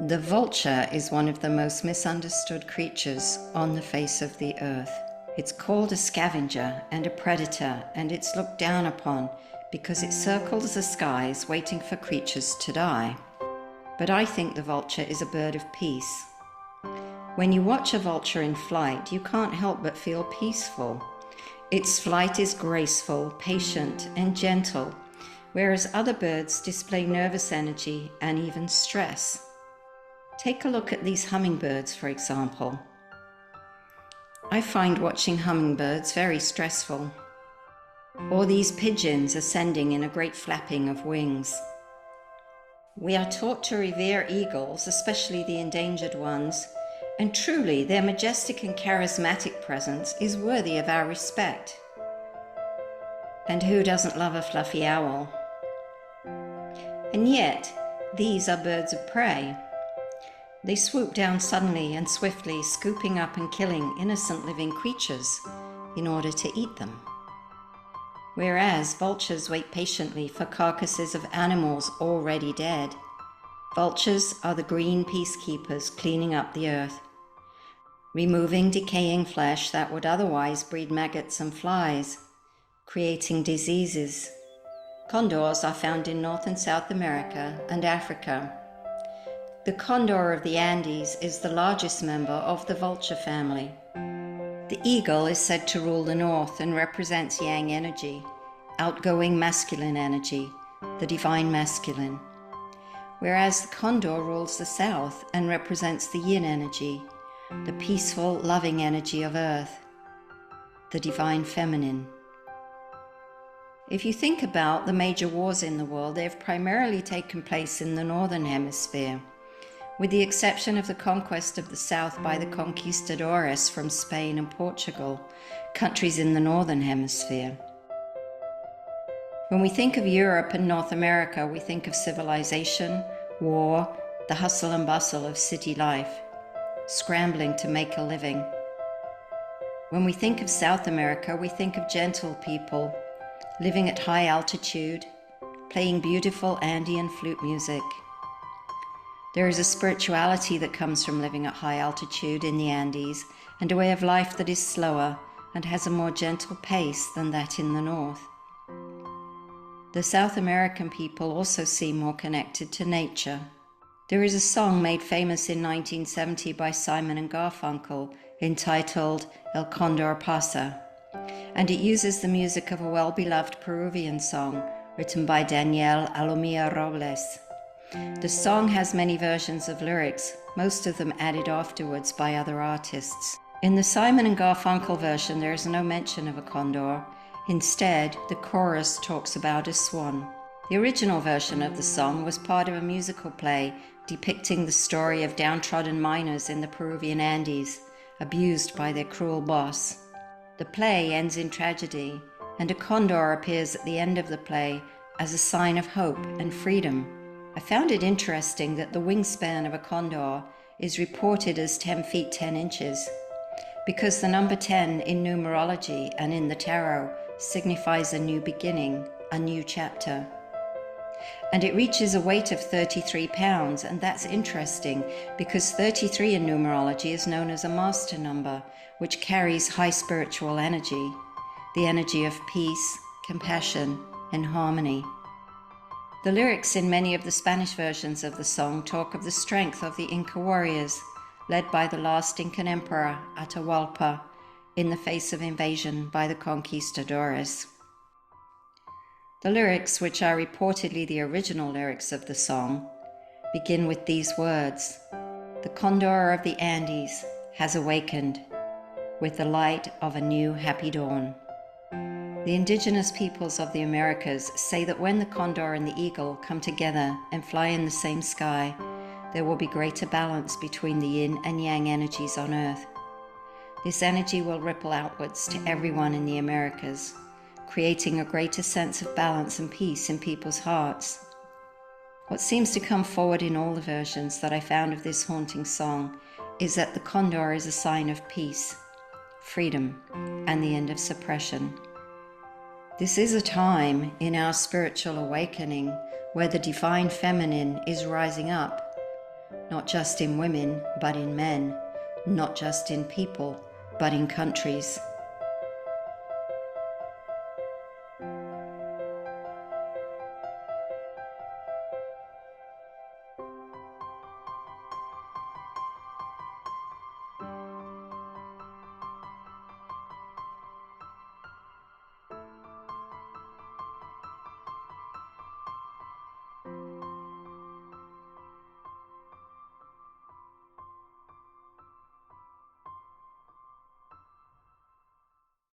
The vulture is one of the most misunderstood creatures on the face of the earth. It's called a scavenger and a predator, and it's looked down upon because it circles the skies waiting for creatures to die. But I think the vulture is a bird of peace. When you watch a vulture in flight, you can't help but feel peaceful. Its flight is graceful, patient, and gentle, whereas other birds display nervous energy and even stress. Take a look at these hummingbirds, for example. I find watching hummingbirds very stressful. Or these pigeons ascending in a great flapping of wings. We are taught to revere eagles, especially the endangered ones, and truly their majestic and charismatic presence is worthy of our respect. And who doesn't love a fluffy owl? And yet, these are birds of prey. They swoop down suddenly and swiftly, scooping up and killing innocent living creatures in order to eat them. Whereas vultures wait patiently for carcasses of animals already dead. Vultures are the green peacekeepers cleaning up the earth, removing decaying flesh that would otherwise breed maggots and flies, creating diseases. Condors are found in North and South America and Africa. The condor of the Andes is the largest member of the vulture family. The eagle is said to rule the north and represents yang energy, outgoing masculine energy, the divine masculine. Whereas the condor rules the south and represents the yin energy, the peaceful, loving energy of earth, the divine feminine. If you think about the major wars in the world, they have primarily taken place in the northern hemisphere, with the exception of the conquest of the south by the conquistadores from Spain and Portugal, countries in the northern hemisphere. When we think of Europe and North America, we think of civilization, war, the hustle and bustle of city life, scrambling to make a living. When we think of South America, we think of gentle people, living at high altitude, playing beautiful Andean flute music. There is a spirituality that comes from living at high altitude in the Andes, and a way of life that is slower and has a more gentle pace than that in the north. The South American people also seem more connected to nature. There is a song made famous in 1970 by Simon and Garfunkel entitled El Cóndor Pasa, and it uses the music of a well-beloved Peruvian song written by Daniel Alomía Robles. The song has many versions of lyrics, most of them added afterwards by other artists. In the Simon and Garfunkel version, there is no mention of a condor. Instead, the chorus talks about a swan. The original version of the song was part of a musical play depicting the story of downtrodden miners in the Peruvian Andes, abused by their cruel boss. The play ends in tragedy, and a condor appears at the end of the play as a sign of hope and freedom. I found it interesting that the wingspan of a condor is reported as 10 feet 10 inches, because the number 10 in numerology and in the tarot signifies a new beginning, a new chapter. And it reaches a weight of 33 pounds, and that's interesting because 33 in numerology is known as a master number, which carries high spiritual energy, the energy of peace, compassion, and harmony. The lyrics in many of the Spanish versions of the song talk of the strength of the Inca warriors, led by the last Incan emperor, Atahualpa, in the face of invasion by the conquistadores. The lyrics, which are reportedly the original lyrics of the song, begin with these words: "The condor of the Andes has awakened with the light of a new happy dawn." The indigenous peoples of the Americas say that when the condor and the eagle come together and fly in the same sky, there will be greater balance between the yin and yang energies on Earth. This energy will ripple outwards to everyone in the Americas, creating a greater sense of balance and peace in people's hearts. What seems to come forward in all the versions that I found of this haunting song is that the condor is a sign of peace, freedom, and the end of suppression. This is a time in our spiritual awakening where the divine feminine is rising up, not just in women, but in men, not just in people, but in countries.